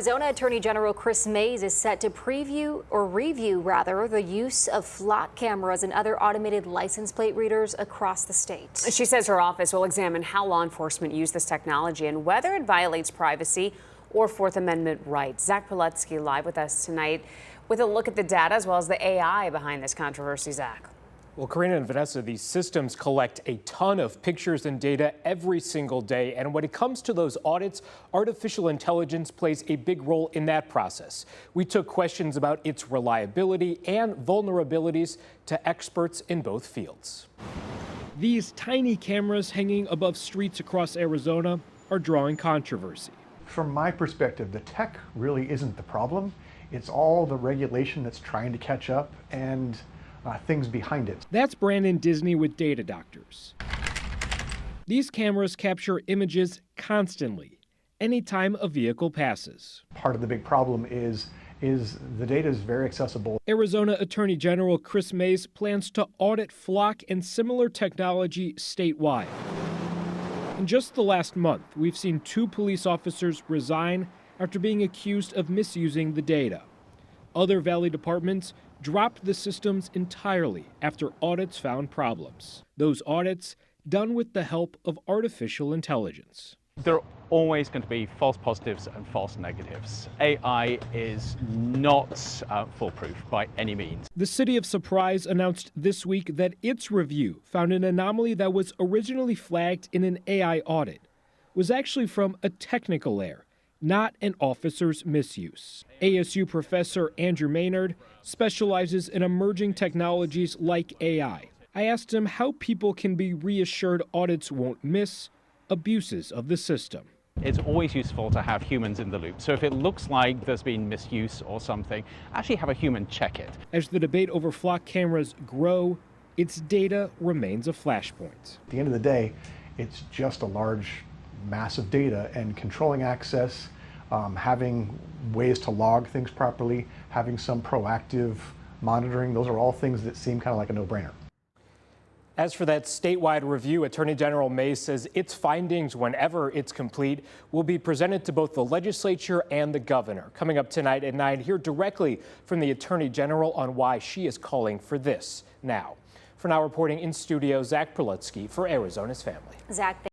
Arizona Attorney General Chris Mays is set to review the use of flock cameras and other automated license plate readers across the state. She says her office will examine how law enforcement use this technology and whether it violates privacy or Fourth Amendment rights. Zach Palutsky live with us tonight with a look at the data as well as the AI behind this controversy. Zach. Well, Karina and Vanessa, these systems collect a ton of pictures and data every single day. And when it comes to those audits, artificial intelligence plays a big role in that process. We took questions about its reliability and vulnerabilities to experts in both fields. These tiny cameras hanging above streets across Arizona are drawing controversy. From my perspective, the tech really isn't the problem. It's all the regulation that's trying to catch up and things behind it. That's Brandon Disney with Data Doctors. These cameras capture images constantly, anytime a vehicle passes. Part of the big problem is the data is very accessible. Arizona Attorney General Chris Mays plans to audit flock and similar technology statewide. In just the last month, we've seen 2 police officers resign after being accused of misusing the data. Other Valley departments dropped the systems entirely after audits found problems. Those audits done with the help of artificial intelligence. There are always going to be false positives and false negatives. AI is not foolproof by any means. The city of Surprise announced this week that its review found an anomaly that was originally flagged in an AI audit was actually from a technical error, not an officer's misuse. ASU professor Andrew Maynard specializes in emerging technologies like AI. I asked him how people can be reassured audits won't miss abuses of the system. It's always useful to have humans in the loop. So if it looks like there's been misuse or something, actually have a human check it. As the debate over flock cameras grow, its data remains a flashpoint. At the end of the day, it's just a large mass of data, and controlling access, having ways to log things properly, having some proactive monitoring, those are all things that seem kind of like a no-brainer. As for that statewide review, Attorney General Mays says its findings, whenever it's complete, will be presented to both the legislature and the governor. Coming up tonight at 9, hear directly from the Attorney General on why she is calling for this now. For now, reporting in studio, Zach Palutsky for Arizona's Family. Zach.